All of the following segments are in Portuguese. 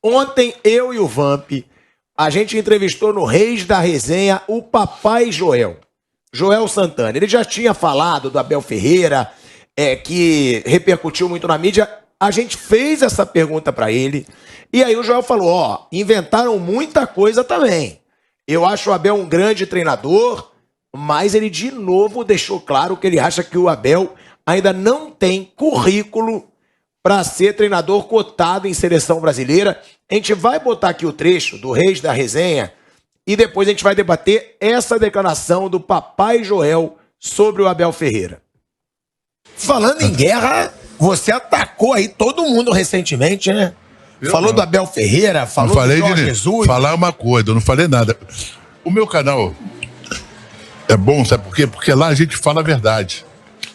Ontem, eu e o Vamp, a gente entrevistou no Reis da Resenha o Papai Joel Santana. Ele já tinha falado do Abel Ferreira, que repercutiu muito na mídia. A gente fez essa pergunta pra ele, e aí o Joel falou, inventaram muita coisa também. Eu acho o Abel um grande treinador, mas ele de novo deixou claro que ele acha que o Abel ainda não tem currículo para ser treinador cotado em seleção brasileira. A gente vai botar aqui o trecho do Reis da Resenha e depois a gente vai debater essa declaração do Papai Joel sobre o Abel Ferreira. Falando em guerra, você atacou aí todo mundo recentemente, né? Falou do Abel Ferreira, falou do Jorge Jesus. Falar uma coisa, eu não falei nada. O meu canal é bom, sabe por quê? Porque lá a gente fala a verdade.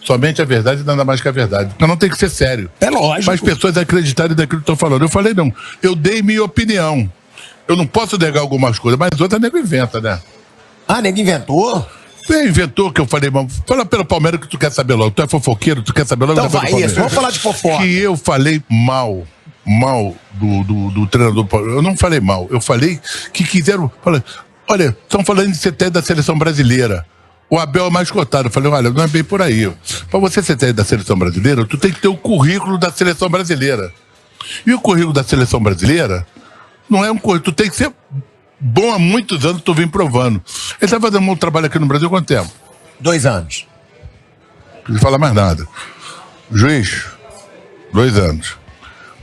Somente a verdade e nada mais que a verdade. Então não tem que ser sério. É lógico. Para as pessoas acreditarem naquilo que estão falando. Eu falei, não. Eu dei minha opinião. Eu não posso negar algumas coisas, mas outra nego inventa, né? Ah, nego inventou? Você inventou que eu falei, mas fala pelo Palmeiras que tu quer saber logo. Tu é fofoqueiro, tu quer saber logo. Então vai isso, vamos falar de fofoca. Que eu falei mal do treinador. Eu não falei mal. Eu falei que quiseram... Olha, estão falando de ser técnico da seleção brasileira. O Abel é mais cotado. Eu falei, olha, não é bem por aí. Para você ser técnico da seleção brasileira, tu tem que ter o currículo da seleção brasileira. E o currículo da seleção brasileira não é um currículo. Tu tem que ser bom há muitos anos, tu vem provando. Ele está fazendo um trabalho aqui no Brasil há quanto tempo? 2 anos. Não precisa falar mais nada. Juiz, 2 anos.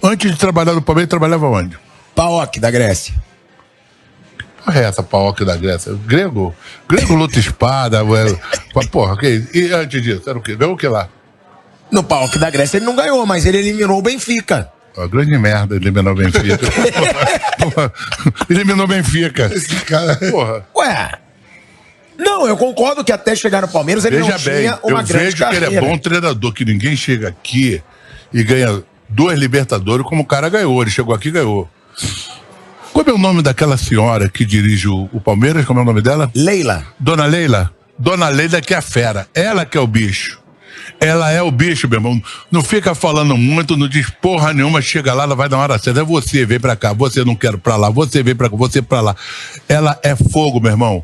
Antes de trabalhar no Palmeiras, trabalhava onde? PAOK, da Grécia. Porra, é essa PAOK da Grécia? Grego luta espada, porra, ok. E antes disso, era o quê? Ganhou o que lá? No PAOK da Grécia ele não ganhou, mas ele eliminou o Benfica. Grande merda, eliminou o Benfica. Porra, eliminou o Benfica. Esse cara... Porra. Ué... Não, eu concordo que até chegar no Palmeiras ele não tinha uma grande carreira. Eu vejo que ele é bom treinador, que ninguém chega aqui e ganha 2 Libertadores como o cara ganhou. Ele chegou aqui e ganhou. Como é o nome daquela senhora que dirige o Palmeiras? Como é o nome dela? Leila. Dona Leila? Dona Leila que é a fera. Ela que é o bicho. Ela é o bicho, meu irmão. Não fica falando muito, não diz porra nenhuma, chega lá, ela vai na hora certa. É você, vem pra cá, você não quer pra lá, você vem pra cá, você pra lá. Ela é fogo, meu irmão.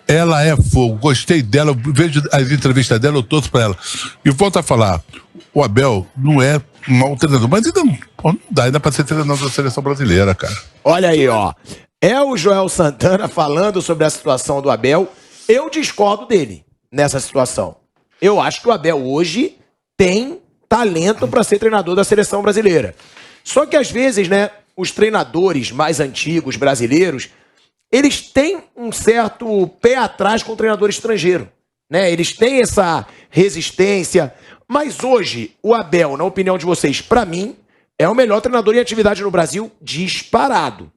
Ela é fogo. Gostei dela, eu vejo as entrevistas dela, eu torço pra ela. E volto a falar, o Abel não é um mau treinador, mas ainda não dá ainda pra ser treinador da seleção brasileira, cara. Olha aí, ó. É o Joel Santana falando sobre a situação do Abel. Eu discordo dele nessa situação. Eu acho que o Abel hoje tem talento para ser treinador da seleção brasileira. Só que às vezes, né, os treinadores mais antigos brasileiros, eles têm um certo pé atrás com o treinador estrangeiro, né? Eles têm essa resistência. Mas hoje, o Abel, na opinião de vocês, para mim, é o melhor treinador em atividade no Brasil disparado.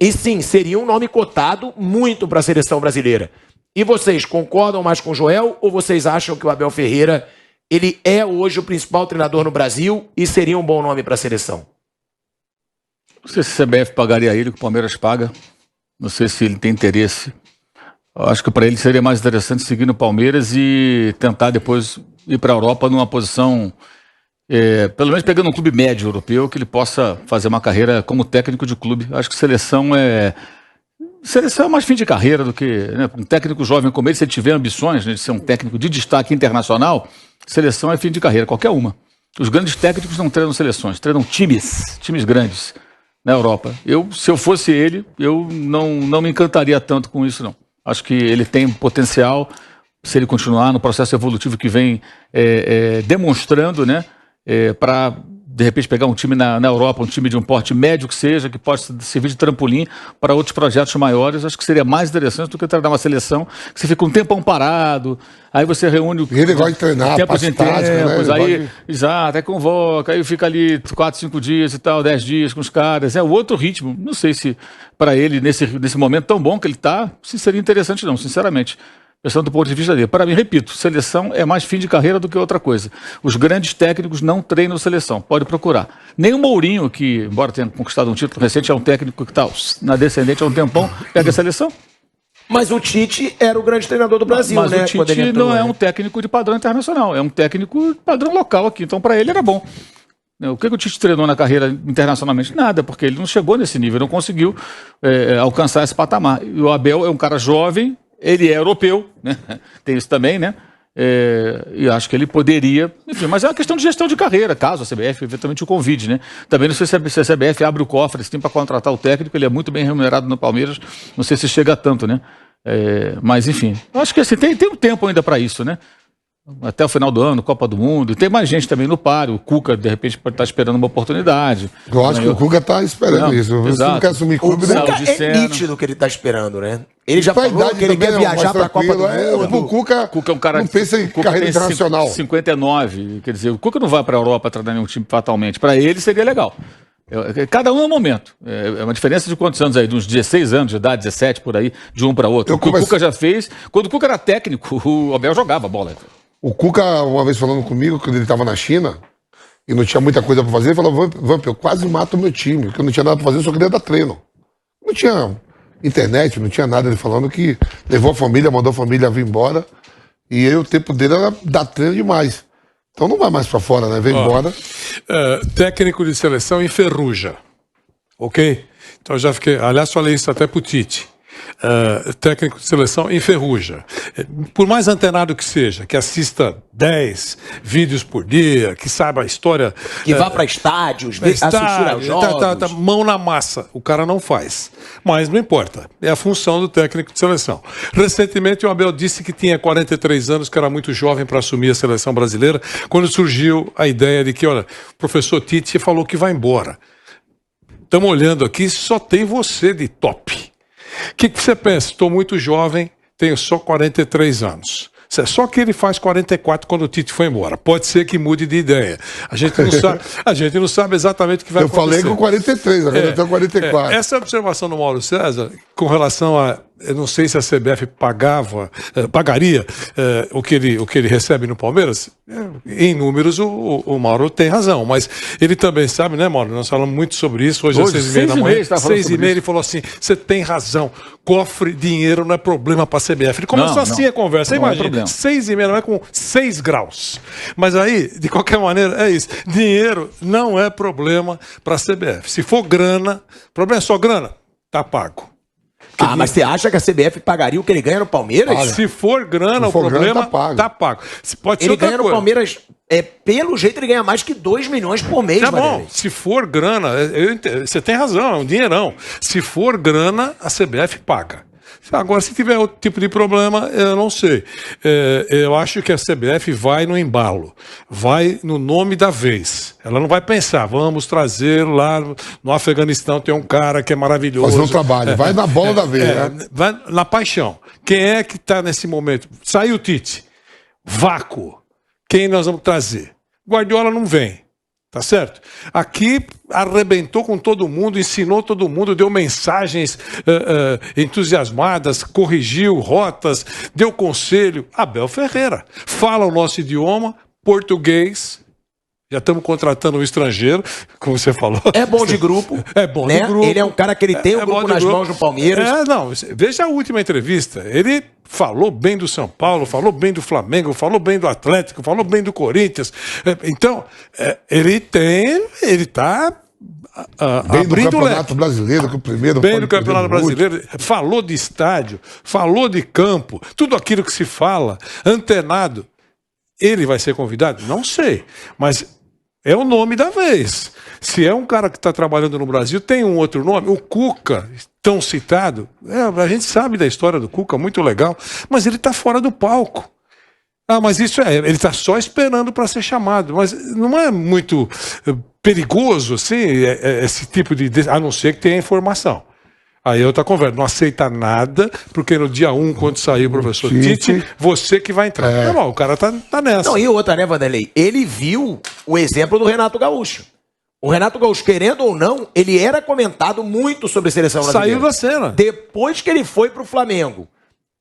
E sim, seria um nome cotado muito para a seleção brasileira. E vocês concordam mais com o Joel ou vocês acham que o Abel Ferreira ele é hoje o principal treinador no Brasil e seria um bom nome para a seleção? Não sei se a CBF pagaria ele, que o Palmeiras paga. Não sei se ele tem interesse. Eu acho que para ele seria mais interessante seguir no Palmeiras e tentar depois ir para a Europa numa posição, pelo menos pegando um clube médio europeu, que ele possa fazer uma carreira como técnico de clube. Acho que seleção é mais fim de carreira do que, né, um técnico jovem como ele, se ele tiver ambições, né, de ser um técnico de destaque internacional, seleção é fim de carreira, qualquer uma. Os grandes técnicos não treinam seleções, treinam times grandes na Europa. Se eu fosse ele, eu não me encantaria tanto com isso, não. Acho que ele tem potencial, se ele continuar no processo evolutivo que vem demonstrando, né, para de repente pegar um time na Europa, um time de um porte médio que seja, que possa servir de trampolim para outros projetos maiores. Acho que seria mais interessante do que treinar uma seleção que você fica um tempão parado, aí você reúne ele gosta de treinar, tempos em tempos, né? aí exato, aí convoca, aí fica ali 4, 5 dias e tal, 10 dias com os caras, é outro ritmo. Não sei se para ele, nesse momento tão bom que ele está, se seria interessante não, sinceramente. Pensando do ponto de vista dele. Para mim, repito, seleção é mais fim de carreira do que outra coisa. Os grandes técnicos não treinam seleção, pode procurar. Nem o Mourinho, que, embora tenha conquistado um título recente, é um técnico que está na descendente há um tempão, pega a seleção. Mas o Tite era o grande treinador do Brasil, mas né? Mas o Tite não é um técnico de padrão internacional, é um técnico de padrão local aqui. Então, para ele era bom. O que o Tite treinou na carreira internacionalmente? Nada, porque ele não chegou nesse nível, não conseguiu alcançar esse patamar. E o Abel é um cara jovem, ele é europeu, né? Tem isso também, né? E acho que ele poderia... Enfim, mas é uma questão de gestão de carreira, caso a CBF eventualmente o convide, né? Também não sei se a CBF abre o cofre assim, para contratar o técnico, ele é muito bem remunerado no Palmeiras, não sei se chega a tanto, né? Mas, enfim, acho que assim, tem um tempo ainda para isso, né? Até o final do ano, Copa do Mundo. Tem mais gente também no páreo. O Cuca, de repente, pode estar esperando uma oportunidade. Eu acho que o Cuca está esperando isso. Você não quer assumir clube, né? O Cuca é nítido que ele está esperando, né? Ele já falou que ele quer viajar para a Copa do Mundo. O Cuca é um cara não pensa em carreira internacional. 59, quer dizer, o Cuca não vai para a Europa treinar nenhum time fatalmente. Para ele seria legal. Cada um é um momento. É uma diferença de quantos anos aí? De uns 16 anos de idade, 17 por aí, de um para outro. O que o Cuca já fez. Quando o Cuca era técnico, o Abel jogava bola. O Cuca, uma vez falando comigo, quando ele estava na China, e não tinha muita coisa para fazer, ele falou: Vamp, eu quase mato o meu time, porque eu não tinha nada para fazer, eu só queria dar treino. Não tinha internet, não tinha nada. Ele falando que levou a família, mandou a família vir embora, e aí o tempo dele era dar treino demais. Então não vai mais para fora, né? Vem embora. Técnico de seleção enferruja, ok? Então eu já fiquei... Aliás, falei isso até pro Tite. Técnico de seleção enferruja. Por mais antenado que seja, que assista 10 vídeos por dia, que saiba a história... Que vá para estádios, assistir aos jogos. Mão na massa. O cara não faz. Mas não importa. É a função do técnico de seleção. Recentemente o Abel disse que tinha 43 anos, que era muito jovem para assumir a seleção brasileira, quando surgiu a ideia de que, olha, o professor Tite falou que vai embora. Estamos olhando aqui, só tem você de top. O que você pensa? Estou muito jovem, tenho só 43 anos. Só que ele faz 44 quando o Tite foi embora. Pode ser que mude de ideia. A gente não sabe exatamente o que vai acontecer. Eu falei com 43, agora eu tenho 44. Essa observação do Mauro César, com relação a... Eu não sei se a CBF pagaria o que ele recebe no Palmeiras. Em números, o Mauro tem razão. Mas ele também sabe, né, Mauro? Nós falamos muito sobre isso. Hoje às 6h30 da manhã. 6h30 ele falou assim, você tem razão. Cofre, dinheiro não é problema para a CBF. Ele começou assim a conversa. Você imagina, 6h30 não é com 6 graus. Mas aí, de qualquer maneira, é isso. Dinheiro não é problema para a CBF. Se for grana, problema é só grana, tá pago. Mas você acha que a CBF pagaria o que ele ganha no Palmeiras? Olha, se for grana, o problema tá pago. Pode ser ele ganha no Palmeiras, pelo jeito ele ganha mais que 2 milhões por mês. Tá bom, se for grana, você tem razão, é um dinheirão. Se for grana, a CBF paga. Agora, se tiver outro tipo de problema, eu não sei. Eu acho que a CBF vai no embalo, vai no nome da vez. Ela não vai pensar, vamos trazer lá no Afeganistão, tem um cara que é maravilhoso. Fazer um trabalho, vai na bola da vez, né? Vai na paixão. Quem é que está nesse momento? Saiu o Tite, vácuo. Quem nós vamos trazer? Guardiola não vem. Tá certo? Aqui arrebentou com todo mundo, ensinou todo mundo, deu mensagens entusiasmadas, corrigiu rotas, deu conselho. Abel Ferreira fala o nosso idioma, português. Já estamos contratando um estrangeiro, como você falou. É bom de grupo. É bom de grupo. Ele é um cara que ele tem o grupo nas mãos no Palmeiras. Não, veja a última entrevista. Ele falou bem do São Paulo, falou bem do Flamengo, falou bem do Atlético, falou bem do Corinthians. Então, ele está bem do Campeonato Brasileiro, que o primeiro bem do Campeonato Brasileiro, falou de estádio, falou de campo, tudo aquilo que se fala, antenado. Ele vai ser convidado? Não sei, mas é o nome da vez. Se é um cara que está trabalhando no Brasil, tem um outro nome. O Cuca, tão citado, a gente sabe da história do Cuca, muito legal, mas ele está fora do palco. Mas isso ele está só esperando para ser chamado. Mas não é muito perigoso, assim, esse tipo de... A não ser que tenha informação. Aí outra conversa, não aceita nada, porque no dia 1, quando sair o professor Tite, você que vai entrar. Tá bom, o cara tá nessa. Não, e outra, né, Vanderlei? Ele viu o exemplo do Renato Gaúcho. O Renato Gaúcho, querendo ou não, ele era comentado muito sobre a seleção brasileira. Saiu da cena. Depois que ele foi pro Flamengo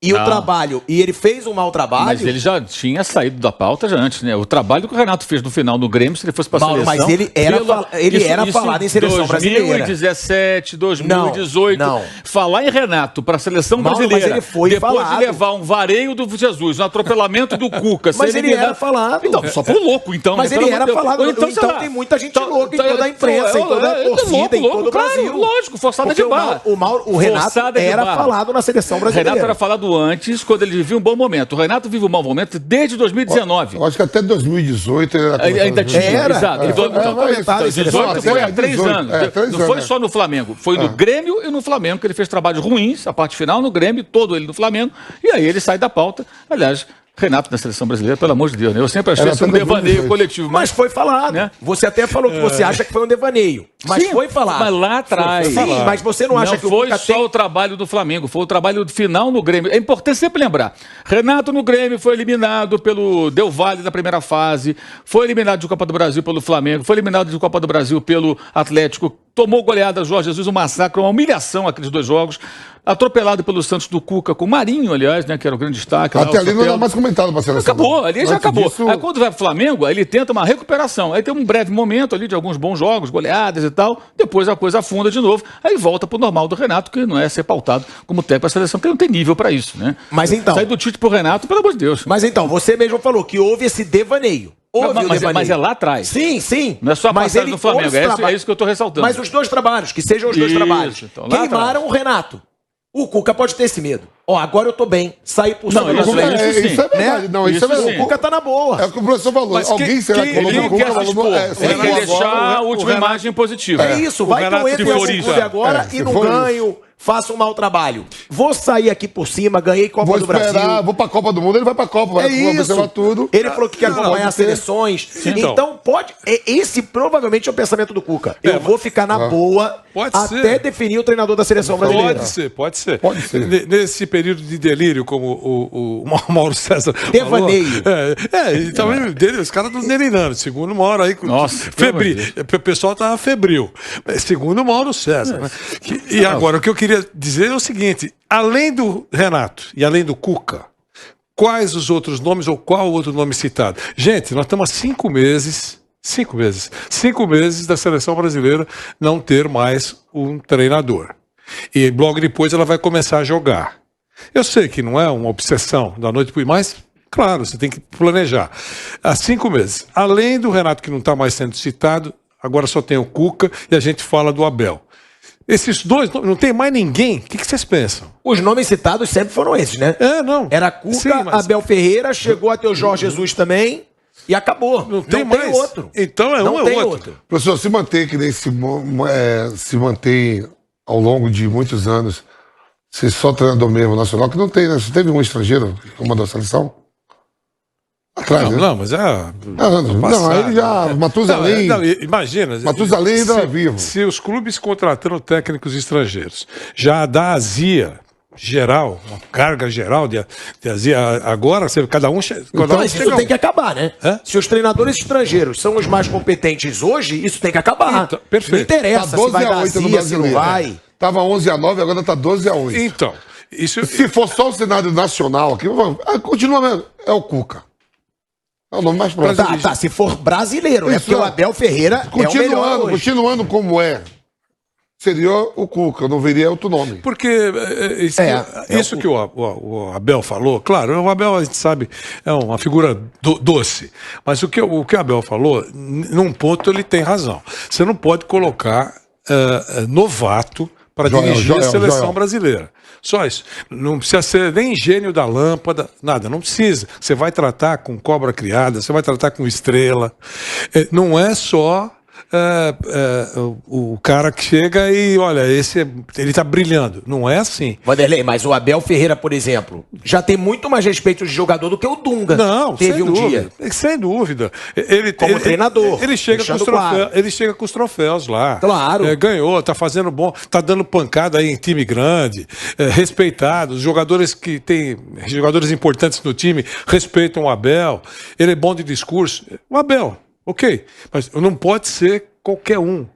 E o trabalho, e ele fez um mau trabalho. Mas ele já tinha saído da pauta já antes, né? O trabalho que o Renato fez no final no Grêmio, se ele fosse para a seleção... Mas ele era falado em seleção brasileira. 2017, 2018. Não. Falar em Renato para a seleção brasileira, mas ele foi depois falado. de levar um vareio do Jesus, um atropelamento do Cuca... Mas ele era falado. Então, só por louco, então. Mas né? ele Pelo era amor de Deus. falado. Então, Então tem muita gente louca em toda a imprensa, em toda a torcida, em todo o Brasil. Claro, lógico, forçada Porque de barra. o Renato era falado na seleção brasileira. Renato era falado antes, quando ele vivia um bom momento. O Renato vive um bom momento desde 2019. Eu acho que até 2018 ele era Ainda tinha, Era. exato. Ele foi muito comentado em 18 foi há 3 anos. Não foi só no Flamengo, foi no Grêmio e no Flamengo, que ele fez trabalhos ruins, a parte final no Grêmio, todo ele no Flamengo, e aí ele sai da pauta. Aliás, Renato na seleção brasileira, pelo amor de Deus, né? Eu sempre achei isso um devaneio coletivo. Mas foi falado. Né? Você até falou que você acha que foi um devaneio. Mas Sim, foi falado. Mas lá atrás. Sim, mas você não acha que o foi Cuca só o trabalho do Flamengo, foi o trabalho final no Grêmio. É importante sempre lembrar. Renato no Grêmio foi eliminado pelo Del Valle da primeira fase, foi eliminado de Copa do Brasil pelo Flamengo, foi eliminado de Copa do Brasil pelo Atlético, tomou goleada Jorge Jesus, um massacre, uma humilhação aqueles 2 jogos. Atropelado pelo Santos do Cuca, com o Marinho, aliás, né, que era o grande destaque. Até ali não era mais comentado para a seleção. Acabou, ali já acabou. Disso... Aí quando vai pro Flamengo, aí ele tenta uma recuperação. Aí tem um breve momento ali de alguns bons jogos, goleadas e tal. Depois a coisa afunda de novo. Aí volta pro normal do Renato, que não é ser pautado como técnico da seleção, porque ele não tem nível para isso, né? Mas então... Sair do Tite pro Renato, pelo amor de Deus. Mas então, você mesmo falou que houve esse devaneio. Mas é lá atrás. Sim. Não é só a passagem do Flamengo, é isso que eu estou ressaltando. Mas os 2 trabalhos, que sejam os 2 trabalhos, então, queimaram o Renato. O Cuca pode ter esse medo. Agora eu tô bem, saí por cima isso é verdade. né? Não, isso é verdade. O Cuca tá na boa. É o que o professor falou. Mas alguém será que falou Ele no Cuca? Ele quer deixar a última imagem positiva. É isso, vai que eu entro nesse clube agora e não ganho, faço um mau trabalho. Vou sair aqui por cima, ganhei Copa do Brasil. Vou pra Copa do Mundo, ele vai pra Copa, vai observar tudo. Ele falou que quer acompanhar as seleções. Então pode. Esse provavelmente é o pensamento do Cuca. Eu vou ficar na boa até definir o treinador da seleção brasileira. Pode ser. Nesse período de delírio, como o Mauro César devaneio. E também os caras estão delirando. Segundo o Mauro aí. Nossa, febril. O pessoal tava febril. Segundo o Mauro César. Né? E agora, o que eu queria dizer é o seguinte: além do Renato e além do Cuca, quais os outros nomes ou qual o outro nome citado? Gente, nós estamos há 5 meses. 5 meses da seleção brasileira não ter mais um treinador. E logo depois ela vai começar a jogar. Eu sei que não é uma obsessão da noite para o dia, mas, claro, você tem que planejar. Há 5 meses. Além do Renato, que não está mais sendo citado, agora só tem o Cuca e a gente fala do Abel. Esses 2, não tem mais ninguém. O que vocês pensam? Os nomes citados sempre foram esses, né? Não. Era Cuca, Abel Ferreira, chegou até o Jorge Jesus também. E acabou. Não tem mais outro. Então não tem outro. Professor, se manter que nem se mantém ao longo de muitos anos, ser só treinador mesmo nacional, que não tem, né? Você teve um estrangeiro que comandou a seleção? Atrás, né? Não, mas aí já. Matusalém. Imagina. Matusalém ainda é vivo. Se os clubes contratando técnicos estrangeiros já dá azia geral, uma carga geral de azia, agora cada um. Mas isso tem que acabar, né? Se os treinadores estrangeiros são os mais competentes hoje, isso tem que acabar. Então, perfeito. Não interessa se vai dar azia, se não vai. Tava 11-9, agora tá 12-8. Então, isso. Se for só o cenário nacional aqui, continua mesmo. É o Cuca. É o nome mais próximo. Tá, se for brasileiro, né? Porque o Abel Ferreira continuando como é. Seria o Cuca, não veria outro nome. Porque isso que o Abel falou, claro, o Abel, a gente sabe, é uma figura doce. Mas o que o Abel falou, num ponto ele tem razão. Você não pode colocar novato para dirigir a seleção brasileira. Só isso. Não precisa ser nem gênio da lâmpada, nada, não precisa. Você vai tratar com cobra criada, você vai tratar com estrela. Não é só o cara que chega e, olha, ele tá brilhando. Não é assim. Vanderlei, mas o Abel Ferreira, por exemplo, já tem muito mais respeito de jogador do que o Dunga. Não, teve um dia. Sem dúvida. Como treinador. Ele chega com os troféus lá. Claro. Ganhou, tá fazendo bom, tá dando pancada aí em time grande, respeitado. Os jogadores que tem jogadores importantes no time respeitam o Abel. Ele é bom de discurso. O Abel. Ok, mas não pode ser qualquer um.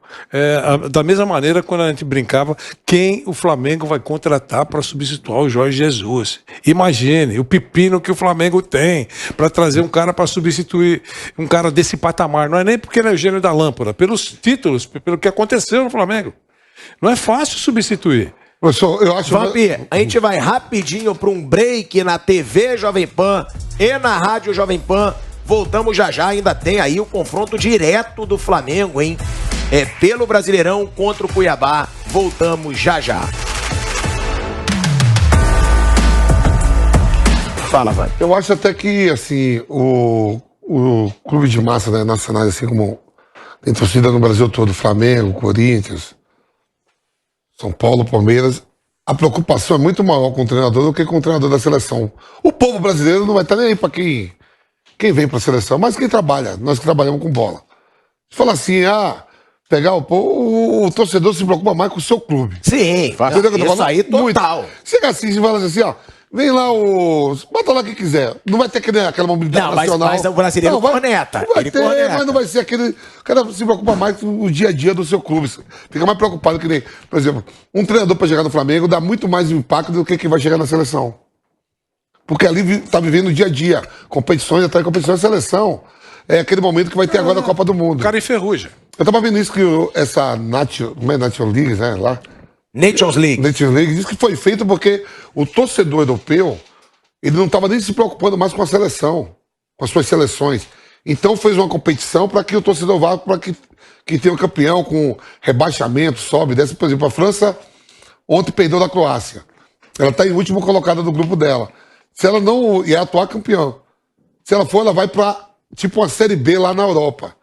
Da mesma maneira, quando a gente brincava, quem o Flamengo vai contratar para substituir o Jorge Jesus? Imagine o pepino que o Flamengo tem para trazer um cara para substituir um cara desse patamar. Não é nem porque ele é o gênio da lâmpada, pelos títulos, pelo que aconteceu no Flamengo. Não é fácil substituir. Professor, eu acho... Vampi, a gente vai rapidinho para um break na TV Jovem Pan e na Rádio Jovem Pan. Voltamos já, ainda tem aí o confronto direto do Flamengo, hein? Pelo Brasileirão contra o Cuiabá. Voltamos já. Fala, vai. Eu acho até que, assim, o clube de massa, né, nacionais, assim como tem torcida no Brasil todo, Flamengo, Corinthians, São Paulo, Palmeiras, a preocupação é muito maior com o treinador do que com o treinador da seleção. O povo brasileiro não vai estar nem aí para quem vem para a seleção, mas quem trabalha, nós que trabalhamos com bola. Se falar assim, pegar o torcedor se preocupa mais com o seu clube. Sim, isso aí total. Chega assim e fala assim, vem lá bota lá quem quiser. Não vai ter aquela mobilidade nacional. Mas o brasileiro corneta. Mas não vai ser aquele... O cara se preocupa mais com o dia a dia do seu clube. Fica mais preocupado que nem... Por exemplo, um treinador para chegar no Flamengo dá muito mais impacto do que quem vai chegar na seleção. Porque ali tá vivendo o dia a dia. Competições atrás de competições, seleção. É aquele momento que vai ter agora a Copa do Mundo. O cara enferruja. Eu tava vendo isso que essa Nations League, né, lá? Nations League. Nations League, diz que foi feito porque o torcedor europeu, ele não estava nem se preocupando mais com a seleção, com as suas seleções. Então fez uma competição para que o torcedor vá, para que tenha um campeão com rebaixamento, sobe, desce. Por exemplo, a França ontem perdeu da Croácia. Ela está em último colocada do grupo dela. Se ela não ia atuar campeã. Se ela for, ela vai para tipo uma Série B lá na Europa.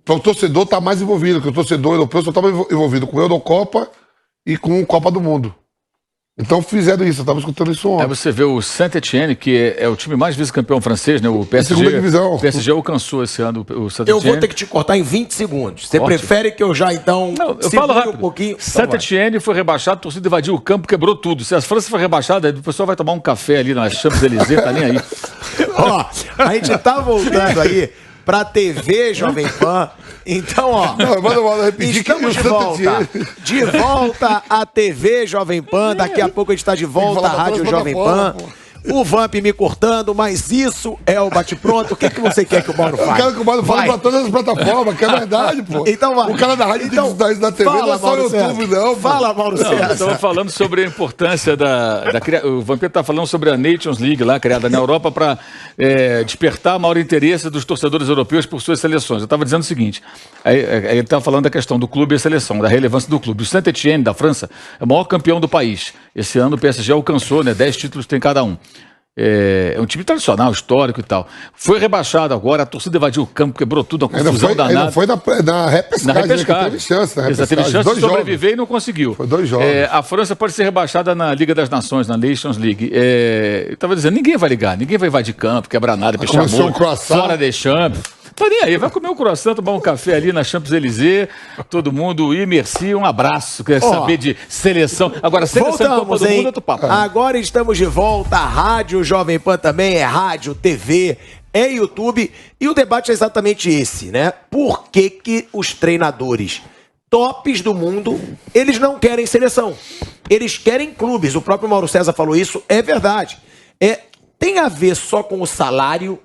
Para o torcedor estar mais envolvido, porque o torcedor europeu só estava envolvido com a Eurocopa e com a Copa do Mundo. Então fizeram isso, eu estava escutando isso ontem. Aí você vê o Saint-Étienne, que é o time mais vice-campeão francês, né? O PSG. Segunda divisão. O PSG alcançou esse ano o Saint-Étienne. Eu vou ter que te cortar em 20 segundos. Você prefere que eu já, então, não, eu falo rápido. Um pouquinho? Saint-Étienne foi rebaixado, a torcida invadiu o campo, quebrou tudo. Se a França foi rebaixada, o pessoal vai tomar um café ali na Champs-Élysées, tá nem aí. Ó, a gente tá voltando aí pra TV Jovem Pan. Então, estamos de volta. De volta à TV Jovem Pan. Daqui a pouco a gente tá de volta à Rádio Jovem Pan. O Vamp me cortando, mas isso é o bate-pronto. O que você quer que o Mauro faça? Eu quero que o Mauro fale pra todas as plataformas, que é verdade, pô. Então vai. O cara da rádio tem que estudar isso na TV, não é só no YouTube, não. Fala, Mauro César. Estamos falando sobre a importância o Vampiro está falando sobre a Nations League lá, criada na Europa, para despertar maior interesse dos torcedores europeus por suas seleções. Eu estava dizendo o seguinte, ele estava falando da questão do clube e a seleção, da relevância do clube. O Saint-Étienne, da França, é o maior campeão do país. Esse ano o PSG alcançou, 10 títulos tem cada um. É um time tradicional, histórico e tal. Foi rebaixado agora, a torcida invadiu o campo, quebrou tudo, a confusão danada. Foi na repescagem. Teve chance de sobreviver e não conseguiu. Foi 2 jogos. A França pode ser rebaixada na Liga das Nações, na Nations League. Eu estava dizendo, ninguém vai ligar, ninguém vai invadir campo, quebrar nada, fechar amor, fora de champ. Tá nem aí, vai comer um croissant, tomar um café ali na Champs-Élysées, todo mundo merci, um abraço, quer saber de seleção. Agora, seleção Copa do Mundo é outro papo. Agora estamos de volta, a Rádio Jovem Pan também é rádio, TV, é YouTube, e o debate é exatamente esse, né? Por que os treinadores tops do mundo, eles não querem seleção? Eles querem clubes, o próprio Mauro César falou isso, é verdade. Tem a ver só com o salário,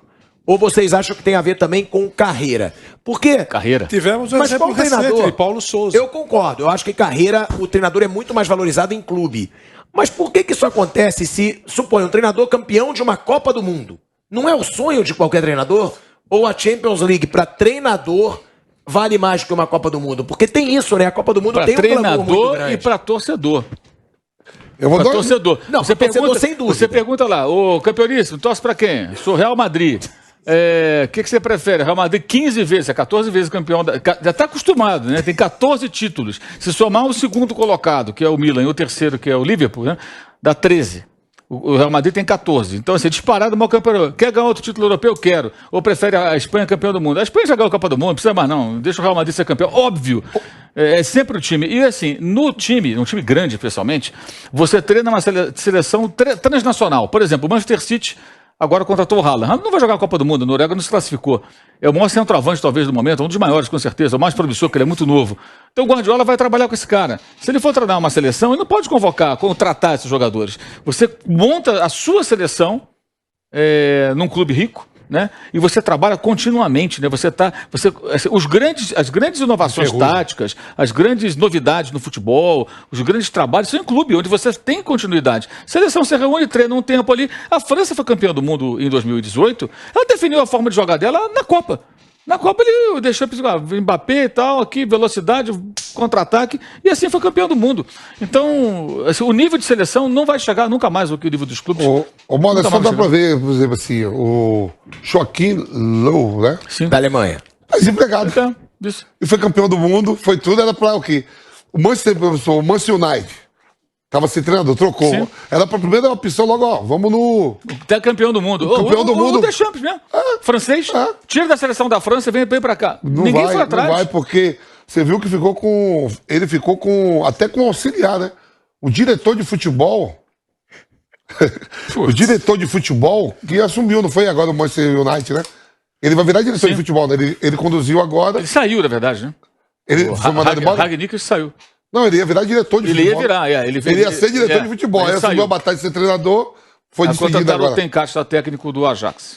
ou vocês acham que tem a ver também com carreira? Porque carreira. Tivemos um exemplo recente de Paulo Souza. Eu concordo. Eu acho que carreira, o treinador é muito mais valorizado em clube. Mas por que isso acontece se, supõe, um treinador campeão de uma Copa do Mundo? Não é o sonho de qualquer treinador? Ou a Champions League para treinador vale mais que uma Copa do Mundo? Porque tem isso, né? A Copa do Mundo pra tem um treinador muito grande. E para torcedor. Torcedor. Não, você torcedor sem dúvida. Você pergunta lá, o campeoníssimo, torce para quem? Sou Real Madrid. O que você prefere? Real Madrid 15 vezes, 14 vezes campeão. Já está acostumado, né? Tem 14 títulos. Se somar o segundo colocado, que é o Milan, e o terceiro, que é o Liverpool, né? Dá 13. O Real Madrid tem 14. Então, assim, disparado o maior campeão. Quer ganhar outro título europeu? Quero. Ou prefere a Espanha campeão do mundo? A Espanha já ganhou a Copa do Mundo, não precisa mais não. Deixa o Real Madrid ser campeão. Óbvio. É sempre o time. E assim, num time grande, especialmente, você treina uma seleção transnacional. Por exemplo, o Manchester City Agora contratou o Haaland. Haaland não vai jogar a Copa do Mundo, o Noruega não se classificou. É o maior centroavante, talvez, do momento, um dos maiores, com certeza, o mais promissor, porque ele é muito novo. Então o Guardiola vai trabalhar com esse cara. Se ele for treinar uma seleção, ele não pode convocar, contratar esses jogadores. Você monta a sua seleção num clube rico, né? E você trabalha continuamente, né? As grandes inovações táticas, as grandes novidades no futebol, os grandes trabalhos são em clube, onde você tem continuidade. Seleção se reúne, treina um tempo ali. A França foi campeã do mundo em 2018. Ela definiu a forma de jogar dela na Copa. Na Copa ele deixou Mbappé e tal, aqui, velocidade, contra-ataque, e assim foi campeão do mundo. Então, assim, o nível de seleção não vai chegar nunca mais ao que o nível dos clubes. Ô, Mola, só dá pra ver, por exemplo, assim, o Joaquim Low, né? Sim. Da Alemanha. Tá desempregado. Então, isso. E foi campeão do mundo, foi tudo, era pra o quê? O Manchester United. Tava sem treinador, trocou. Sim. Era pra primeira opção logo, ó, vamos no... Até campeão do mundo. Campeão do mundo. O Deschamps mesmo. Francês. Tira da seleção da França e vem pra cá. Ninguém foi atrás. Não vai, porque você viu que ficou com... Ele ficou com... Até com auxiliar, né? O diretor de futebol... o diretor de futebol que assumiu, não foi agora o Manchester United, né? Ele vai virar diretor de futebol, né? Ele conduziu agora... Ele saiu, na verdade, né? Ele foi mandado embora? Ragnick saiu. Não, ele ia virar diretor de Ele futebol. ia virar, Ele ia ser diretor de futebol. Aí assumiu a batalha de ser treinador, foi A despedido contrataram agora. o Ten Castro, técnico do Ajax.